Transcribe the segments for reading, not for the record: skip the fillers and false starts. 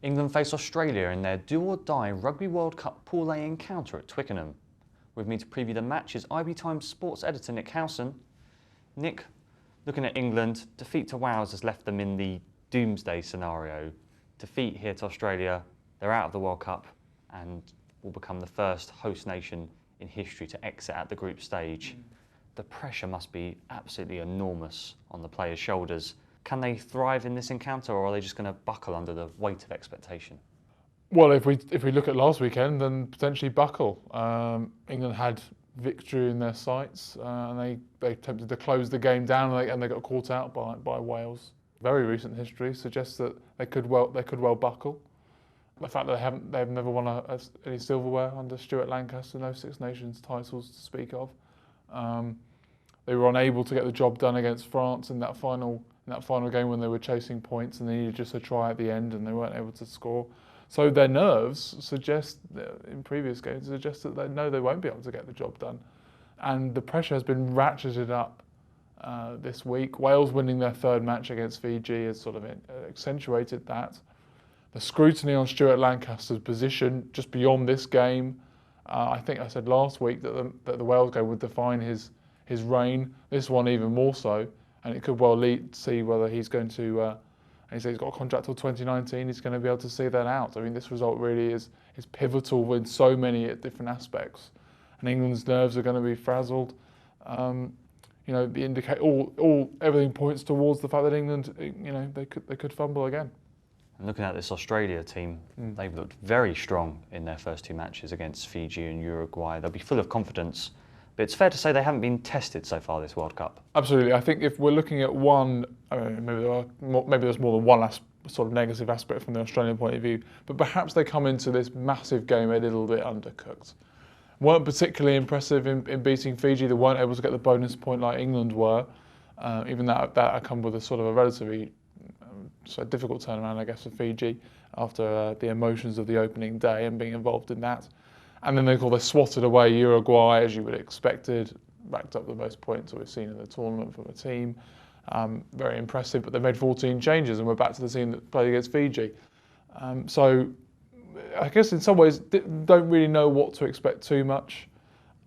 England face Australia in their do-or-die Rugby World Cup Pool A encounter at Twickenham. With me to preview the match is IB Times sports editor Nick Howson. Nick, looking at England, defeat to Wales has left them in the doomsday scenario. Defeat here to Australia, they're out of the World Cup and will become the first host nation in history to exit at the group stage. The pressure must be absolutely enormous on the players' shoulders. Can they thrive in this encounter, or are they just going to buckle under the weight of expectation? Well, if we look at last weekend, then potentially buckle. England had victory in their sights, and they attempted to close the game down, and they got caught out by Wales. Very recent history suggests that they could well buckle. The fact that they've never won any silverware under Stuart Lancaster, no Six Nations titles to speak of. They were unable to get the job done against France in that final game when they were chasing points, and they needed just a try at the end, and they weren't able to score. So their nerves suggest, in previous games, that they know they won't be able to get the job done. And the pressure has been ratcheted up this week. Wales winning their third match against Fiji has sort of accentuated that. The scrutiny on Stuart Lancaster's position just beyond this game. I think I said last week that the Wales game would define his reign. This one even more so, and it could well see whether he's going to. And he said he's got a contract till 2019. He's going to be able to see that out. I mean, this result really is pivotal in so many different aspects, and England's nerves are going to be frazzled. Everything points towards the fact that England, they could fumble again. And looking at this Australia team, they've looked very strong in their first two matches against Fiji and Uruguay. They'll be full of confidence, but it's fair to say they haven't been tested so far this World Cup. Absolutely. I think if we're looking at one, maybe there's more than one sort of negative aspect from the Australian point of view, but perhaps they come into this massive game a little bit undercooked. Weren't particularly impressive in beating Fiji. They weren't able to get the bonus point like England were. Even that come with a sort of a relatively difficult turnaround, I guess, for Fiji after the emotions of the opening day and being involved in that. And then they swatted away Uruguay, as you would have expected, racked up the most points that we've seen in the tournament from a team. Very impressive, but they made 14 changes and we're back to the team that played against Fiji. So I guess in some ways, don't really know what to expect too much.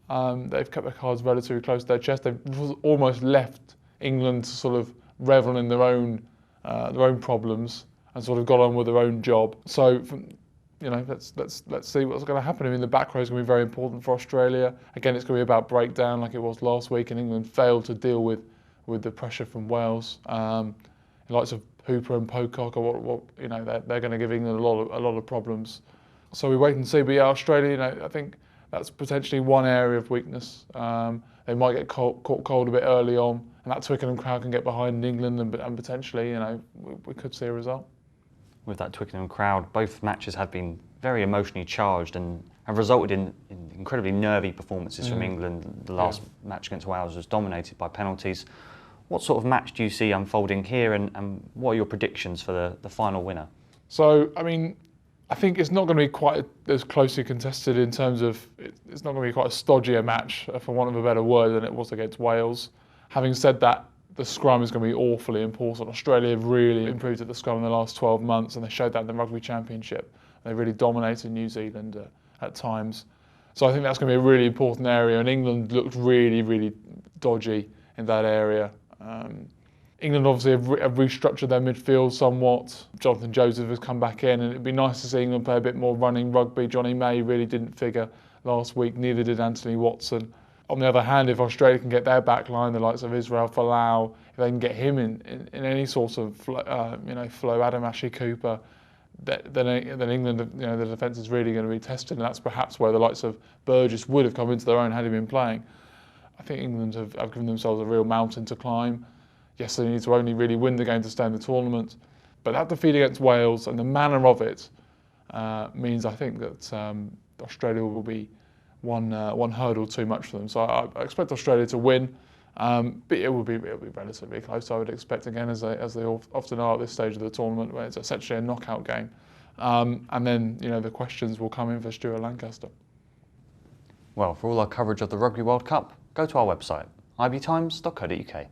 They've kept their cards relatively close to their chest. They've almost left England to sort of revel in their own problems and sort of got on with their own job. So, let's see what's going to happen. I mean, the back row is going to be very important for Australia. Again, it's going to be about breakdown like it was last week, and England failed to deal with the pressure from Wales. The likes of Hooper and Pocock, they're going to give England a lot of problems. So we wait and see. But yeah, Australia, I think that's potentially one area of weakness. They might get caught cold a bit early on, and that Twickenham crowd can get behind England, and potentially, we could see a result. With that Twickenham crowd, both matches have been very emotionally charged and have resulted in incredibly nervy performances from England. The last match against Wales was dominated by penalties. What sort of match do you see unfolding here, and what are your predictions for the final winner? So, I mean, I think it's not going to be quite as closely contested in terms of, it's not going to be quite as stodgy a match, for want of a better word, than it was against Wales. Having said that, the scrum is going to be awfully important. Australia have really improved at the scrum in the last 12 months, and they showed that in the Rugby Championship. They really dominated New Zealand at times. So I think that's going to be a really important area, and England looked really, really dodgy in that area. England obviously have restructured their midfield somewhat. Jonathan Joseph has come back in, and it'd be nice to see England play a bit more running rugby. Johnny May really didn't figure last week, neither did Anthony Watson. On the other hand, if Australia can get their back line, the likes of Israel Folau, if they can get him in any sort of flow, Adam Ashley-Cooper, then England, the defence is really going to be tested, and that's perhaps where the likes of Burgess would have come into their own had he been playing. I think England have given themselves a real mountain to climb. Yes, they need to only really win the game to stay in the tournament, but that defeat against Wales and the manner of it means I think that Australia will be one hurdle too much for them. So I expect Australia to win, but it will be relatively close. I would expect, again, as they often are at this stage of the tournament, where it's essentially a knockout game, and then the questions will come in for Stuart Lancaster. Well, for all our coverage of the Rugby World Cup, go to our website, ibtimes.co.uk.